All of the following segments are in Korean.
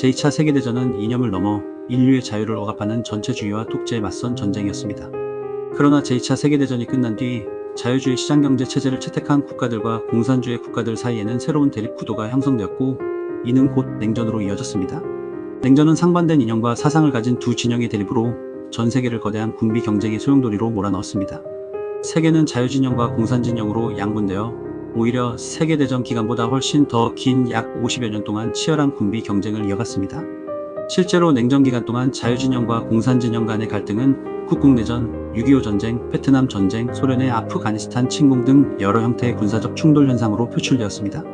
제2차 세계대전은 이념을 넘어 인류의 자유를 억압하는 전체주의와 독재에 맞선 전쟁이었습니다. 그러나 제2차 세계대전이 끝난 뒤 자유주의 시장경제 체제를 채택한 국가들과 공산주의 국가들 사이에는 새로운 대립 구도가 형성되었고, 이는 곧 냉전으로 이어졌습니다. 냉전은 상반된 이념과 사상을 가진 두 진영의 대립으로 전 세계를 거대한 군비 경쟁의 소용돌이로 몰아넣었습니다. 세계는 자유진영과 공산진영으로 양분되어 오히려 세계대전 기간보다 훨씬 더 긴 약 50여 년 동안 치열한 군비 경쟁을 이어갔습니다. 실제로 냉전 기간 동안 자유진영과 공산진영 간의 갈등은 국국내전, 6.25 전쟁, 베트남 전쟁, 소련의 아프가니스탄 침공 등 여러 형태의 군사적 충돌 현상으로 표출되었습니다.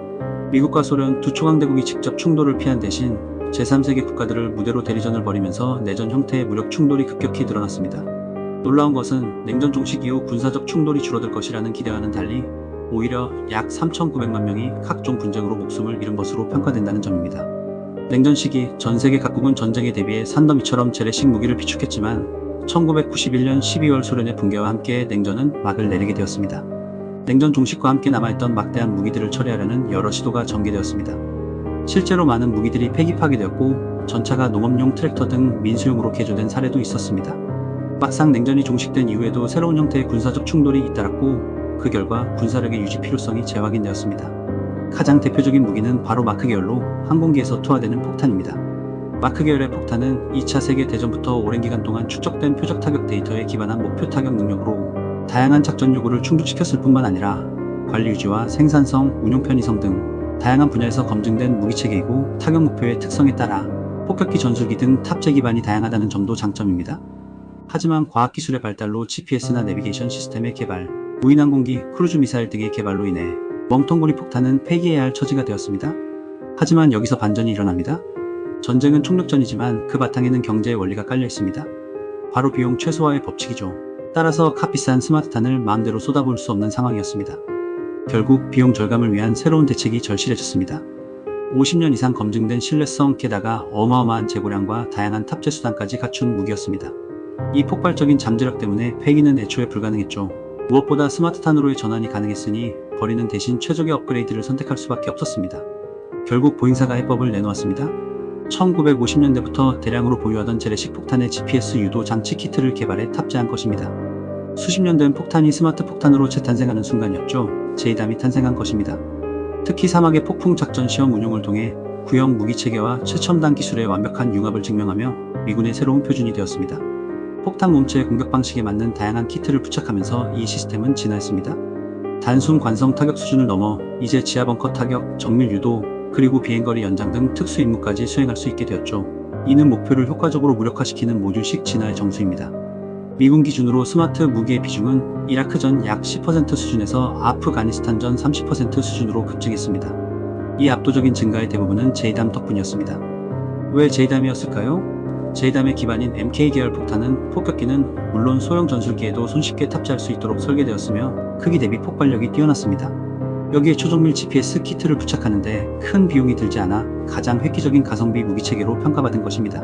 미국과 소련 두 초강대국이 직접 충돌을 피한 대신 제3세계 국가들을 무대로 대리전을 벌이면서 내전 형태의 무력 충돌이 급격히 드러났습니다. 놀라운 것은 냉전 종식 이후 군사적 충돌이 줄어들 것이라는 기대와는 달리 오히려 약 3,900만 명이 각종 분쟁으로 목숨을 잃은 것으로 평가된다는 점입니다. 냉전 시기 전 세계 각국은 전쟁에 대비해 산더미처럼 재래식 무기를 비축했지만 1991년 12월 소련의 붕괴와 함께 냉전은 막을 내리게 되었습니다. 냉전 종식과 함께 남아있던 막대한 무기들을 처리하려는 여러 시도가 전개되었습니다. 실제로 많은 무기들이 폐기 파괴되었고 전차가 농업용 트랙터 등 민수용으로 개조된 사례도 있었습니다. 막상 냉전이 종식된 이후에도 새로운 형태의 군사적 충돌이 잇따랐고, 그 결과 군사력의 유지 필요성이 재확인되었습니다. 가장 대표적인 무기는 바로 마크 계열로 항공기에서 투하되는 폭탄입니다. 마크 계열의 폭탄은 2차 세계대전부터 오랜 기간 동안 축적된 표적 타격 데이터에 기반한 목표 타격 능력으로 다양한 작전 요구를 충족시켰을 뿐만 아니라 관리 유지와 생산성, 운용 편의성 등 다양한 분야에서 검증된 무기체계이고, 타격 목표의 특성에 따라 폭격기 전술기 등 탑재 기반이 다양하다는 점도 장점입니다. 하지만 과학기술의 발달로 GPS나 내비게이션 시스템의 개발, 무인항공기, 크루즈 미사일 등의 개발로 인해 멍텅구리 폭탄은 폐기해야 할 처지가 되었습니다. 하지만 여기서 반전이 일어납니다. 전쟁은 총력전이지만 그 바탕에는 경제의 원리가 깔려 있습니다. 바로 비용 최소화의 법칙이죠. 따라서 값비싼 스마트탄을 마음대로 쏟아부을 수 없는 상황이었습니다. 결국 비용 절감을 위한 새로운 대책이 절실해졌습니다. 50년 이상 검증된 신뢰성, 게다가 어마어마한 재고량과 다양한 탑재 수단까지 갖춘 무기였습니다. 이 폭발적인 잠재력 때문에 폐기는 애초에 불가능했죠. 무엇보다 스마트탄으로의 전환이 가능했으니 버리는 대신 최적의 업그레이드를 선택할 수밖에 없었습니다. 결국 보잉사가 해법을 내놓았습니다. 1950년대부터 대량으로 보유하던 재래식 폭탄의 GPS 유도 장치 키트를 개발해 탑재한 것입니다. 수십 년 된 폭탄이 스마트 폭탄으로 재탄생하는 순간이었죠. 제이담이 탄생한 것입니다. 특히 사막의 폭풍 작전 시험 운용을 통해 구형 무기 체계와 최첨단 기술의 완벽한 융합을 증명하며 미군의 새로운 표준이 되었습니다. 폭탄 몸체의 공격 방식에 맞는 다양한 키트를 부착하면서 이 시스템은 진화했습니다. 단순 관성 타격 수준을 넘어 이제 지하 벙커 타격, 정밀 유도, 그리고 비행거리 연장 등 특수 임무까지 수행할 수 있게 되었죠. 이는 목표를 효과적으로 무력화시키는 모듈식 진화의 정수입니다. 미군 기준으로 스마트 무기의 비중은 이라크전 약 10% 수준에서 아프가니스탄전 30% 수준으로 급증했습니다. 이 압도적인 증가의 대부분은 제이담 덕분이었습니다. 왜 제이담이었을까요? 제이담의 기반인 MK 계열 폭탄은 폭격기는 물론 소형 전술기에도 손쉽게 탑재할 수 있도록 설계되었으며 크기 대비 폭발력이 뛰어났습니다. 여기에 초정밀 GPS 키트를 부착하는데 큰 비용이 들지 않아 가장 획기적인 가성비 무기체계로 평가받은 것입니다.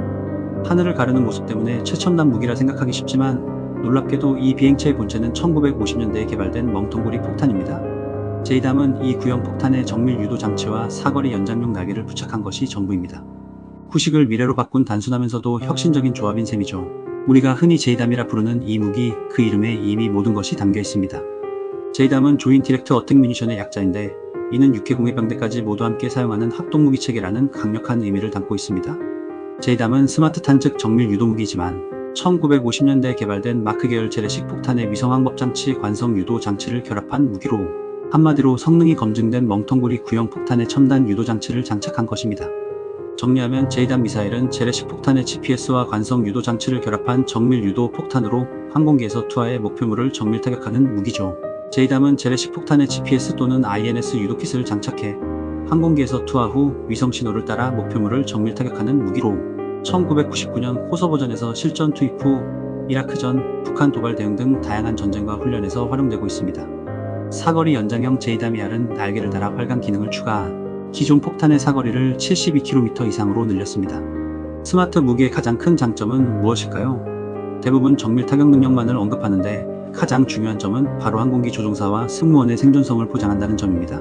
하늘을 가르는 모습 때문에 최첨단 무기라 생각하기 쉽지만 놀랍게도 이 비행체의 본체는 1950년대에 개발된 멍텅구리 폭탄입니다. 제이담은 이 구형 폭탄의 정밀 유도 장치와 사거리 연장용 날개를 부착한 것이 전부입니다. 구식을 미래로 바꾼 단순하면서도 혁신적인 조합인 셈이죠. 우리가 흔히 제이담이라 부르는 이 무기, 그 이름에 이미 모든 것이 담겨 있습니다. 제이담은 조인트 디렉트 어택 미니션의 약자인데, 이는 6개 공해병대까지 모두 함께 사용하는 합동무기 체계라는 강력한 의미를 담고 있습니다. 제이담은 스마트탄 즉 정밀 유도무기지만 1950년대에 개발된 마크 계열 재래식 폭탄의 위성항법 장치, 관성 유도 장치를 결합한 무기로, 한마디로 성능이 검증된 멍텅구리 구형 폭탄의 첨단 유도 장치를 장착한 것입니다. 정리하면 제이담 미사일은 재래식 폭탄의 GPS와 관성 유도 장치를 결합한 정밀 유도 폭탄으로 항공기에서 투하해 목표물을 정밀 타격하는 무기죠. 제이담은 재래식 폭탄의 GPS 또는 INS 유도 킷을 장착해 항공기에서 투하 후 위성 신호를 따라 목표물을 정밀 타격하는 무기로 1999년 호서 버전에서 실전 투입 후 이라크전, 북한 도발 대응 등 다양한 전쟁과 훈련에서 활용되고 있습니다. 사거리 연장형 제이담이알은 날개를 달아 활강 기능을 추가, 기존 폭탄의 사거리를 72km 이상으로 늘렸습니다. 스마트 무기의 가장 큰 장점은 무엇일까요? 대부분 정밀 타격 능력만을 언급하는데 가장 중요한 점은 바로 항공기 조종사와 승무원의 생존성을 보장한다는 점입니다.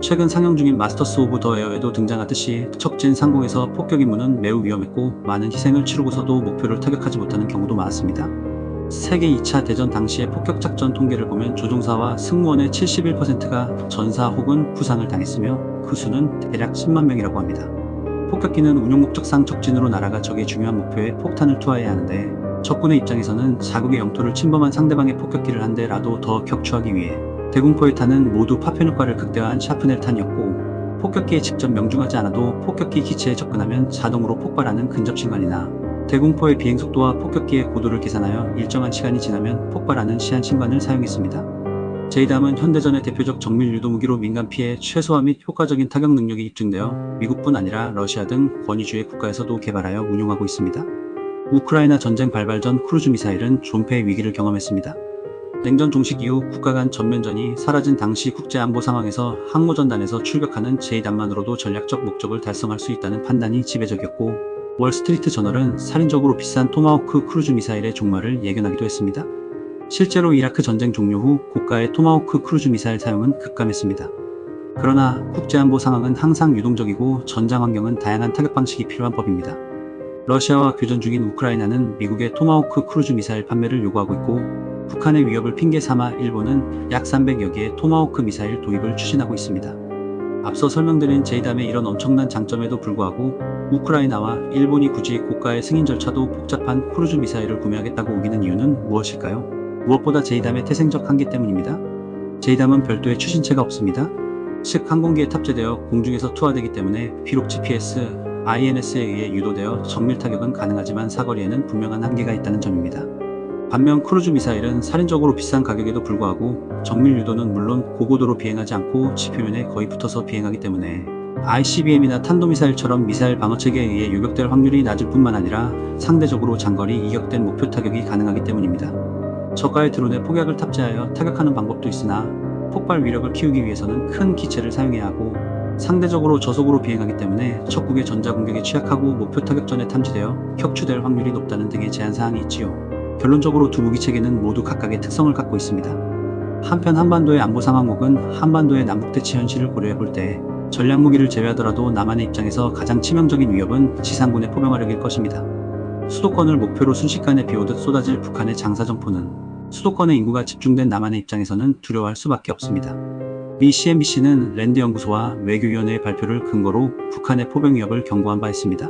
최근 상영 중인 마스터스 오브 더 에어에도 등장하듯이 척진 상공에서 폭격 임무는 매우 위험했고 많은 희생을 치르고서도 목표를 타격하지 못하는 경우도 많았습니다. 세계 2차 대전 당시의 폭격작전 통계를 보면 조종사와 승무원의 71%가 전사 혹은 부상을 당했으며 그 수는 대략 10만 명이라고 합니다. 폭격기는 운용 목적상 적진으로 날아가 적의 중요한 목표에 폭탄을 투하해야 하는데 적군의 입장에서는 자국의 영토를 침범한 상대방의 폭격기를 한 대라도 더 격추하기 위해 대공포의 탄은 모두 파편 효과를 극대화한 샤프넬 탄이었고 폭격기에 직접 명중하지 않아도 폭격기 기체에 접근하면 자동으로 폭발하는 근접신관이나 대공포의 비행속도와 폭격기의 고도를 계산하여 일정한 시간이 지나면 폭발하는 시한신관을 사용했습니다. 제이담은 현대전의 대표적 정밀 유도무기로 민간 피해 최소화 및 효과적인 타격 능력이 입증되어 미국뿐 아니라 러시아 등 권위주의 국가에서도 개발하여 운용하고 있습니다. 우크라이나 전쟁 발발 전 크루즈 미사일은 존폐의 위기를 경험했습니다. 냉전 종식 이후 국가 간 전면전이 사라진 당시 국제안보 상황에서 항모전단에서 출격하는 제이담만으로도 전략적 목적을 달성할 수 있다는 판단이 지배적이었고 월스트리트 저널은 살인적으로 비싼 토마호크 크루즈 미사일의 종말을 예견하기도 했습니다. 실제로 이라크 전쟁 종료 후 고가의 토마호크 크루즈 미사일 사용은 급감했습니다. 그러나 국제안보 상황은 항상 유동적이고 전장 환경은 다양한 타격 방식이 필요한 법입니다. 러시아와 교전 중인 우크라이나는 미국의 토마호크 크루즈 미사일 판매를 요구하고 있고 북한의 위협을 핑계 삼아 일본은 약 300여 개의 토마호크 미사일 도입을 추진하고 있습니다. 앞서 설명드린 제이담의 이런 엄청난 장점에도 불구하고 우크라이나와 일본이 굳이 고가의 승인 절차도 복잡한 크루즈 미사일을 구매하겠다고 우기는 이유는 무엇일까요? 무엇보다 제이담의 태생적 한계 때문입니다. 제이담은 별도의 추진체가 없습니다. 즉 항공기에 탑재되어 공중에서 투하되기 때문에 비록 GPS, INS에 의해 유도되어 정밀 타격은 가능하지만 사거리에는 분명한 한계가 있다는 점입니다. 반면 크루즈 미사일은 살인적으로 비싼 가격에도 불구하고 정밀 유도는 물론 고고도로 비행하지 않고 지표면에 거의 붙어서 비행하기 때문에 ICBM이나 탄도미사일처럼 미사일 방어체계에 의해 요격될 확률이 낮을 뿐만 아니라 상대적으로 장거리 이격된 목표 타격이 가능하기 때문입니다. 저가의 드론에 폭약을 탑재하여 타격하는 방법도 있으나 폭발 위력을 키우기 위해서는 큰 기체를 사용해야 하고 상대적으로 저속으로 비행하기 때문에 적국의 전자공격에 취약하고 목표 타격 전에 탐지되어 격추될 확률이 높다는 등의 제한사항이 있지요. 결론적으로 두 무기체계는 모두 각각의 특성을 갖고 있습니다. 한편 한반도의 안보 상황 혹은 한반도의 남북대치 현실을 고려해 볼 때 전략무기를 제외하더라도 남한의 입장에서 가장 치명적인 위협은 지상군의 포병화력일 것입니다. 수도권을 목표로 순식간에 비오듯 쏟아질 북한의 장사정포는 수도권의 인구가 집중된 남한의 입장에서는 두려워할 수밖에 없습니다. 미 CNBC는 랜드 연구소와 외교위원회의 발표를 근거로 북한의 포병 위협을 경고한 바 있습니다.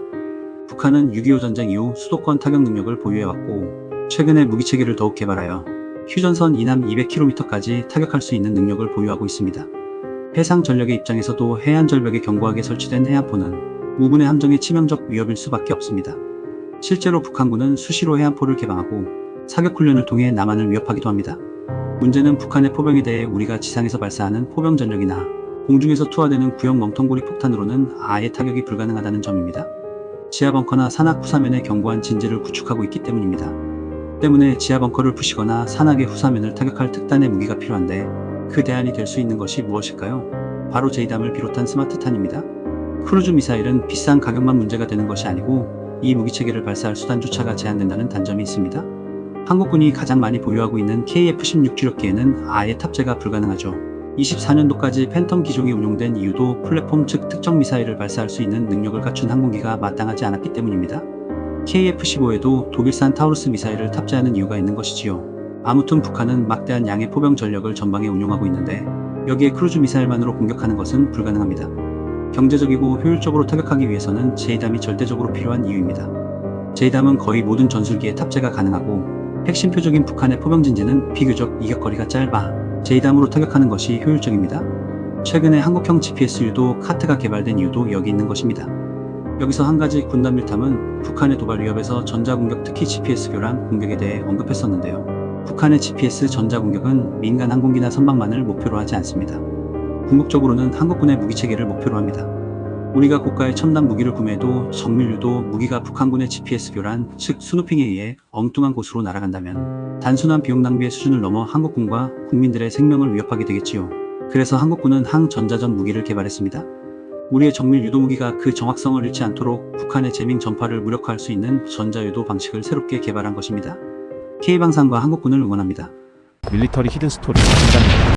북한은 6.25 전쟁 이후 수도권 타격 능력을 보유해왔고 최근에 무기체계를 더욱 개발하여 휴전선 이남 200km까지 타격할 수 있는 능력을 보유하고 있습니다. 해상 전력의 입장에서도 해안 절벽에 견고하게 설치된 해안포는 우군의 함정의 치명적 위협일 수밖에 없습니다. 실제로 북한군은 수시로 해안포를 개방하고 사격훈련을 통해 남한을 위협하기도 합니다. 문제는 북한의 포병에 대해 우리가 지상에서 발사하는 포병 전력이나 공중에서 투하되는 구형 멍텅구리 폭탄으로는 아예 타격이 불가능하다는 점입니다. 지하 벙커나 산악 후사면에 견고한 진지를 구축하고 있기 때문입니다. 때문에 지하 벙커를 부시거나 산악의 후사면을 타격할 특단의 무기가 필요한데 그 대안이 될 수 있는 것이 무엇일까요? 바로 제이담을 비롯한 스마트탄입니다. 크루즈 미사일은 비싼 가격만 문제가 되는 것이 아니고 이 무기체계를 발사할 수단조차가 제한된다는 단점이 있습니다. 한국군이 가장 많이 보유하고 있는 KF-16 주력기에는 아예 탑재가 불가능하죠. 24년도까지 팬텀 기종이 운용된 이유도 플랫폼 측 특정 미사일을 발사할 수 있는 능력을 갖춘 항공기가 마땅하지 않았기 때문입니다. KF-15에도 독일산 타우루스 미사일을 탑재하는 이유가 있는 것이지요. 아무튼 북한은 막대한 양의 포병 전력을 전방에 운용하고 있는데 여기에 크루즈 미사일만으로 공격하는 것은 불가능합니다. 경제적이고 효율적으로 타격하기 위해서는 제이담이 절대적으로 필요한 이유입니다. 제이담은 거의 모든 전술기에 탑재가 가능하고 핵심표적인 북한의 포병 진지는 비교적 이격거리가 짧아 제이담으로 타격하는 것이 효율적입니다. 최근에 한국형 GPS 유도 카트가 개발된 이유도 여기 있는 것입니다. 여기서 한 가지 군단 밀탐은 북한의 도발 위협에서 전자공격 특히 GPS 교란 공격에 대해 언급했었는데요. 북한의 GPS 전자공격은 민간 항공기나 선박만을 목표로 하지 않습니다. 궁극적으로는 한국군의 무기체계를 목표로 합니다. 우리가 고가의 첨단 무기를 구매해도 정밀유도 무기가 북한군의 GPS 교란, 즉 스누핑에 의해 엉뚱한 곳으로 날아간다면 단순한 비용 낭비의 수준을 넘어 한국군과 국민들의 생명을 위협하게 되겠지요. 그래서 한국군은 항전자전 무기를 개발했습니다. 우리의 정밀 유도 무기가 그 정확성을 잃지 않도록 북한의 재밍 전파를 무력화할 수 있는 전자유도 방식을 새롭게 개발한 것입니다. K방산과 한국군을 응원합니다. 밀리터리 히든 스토리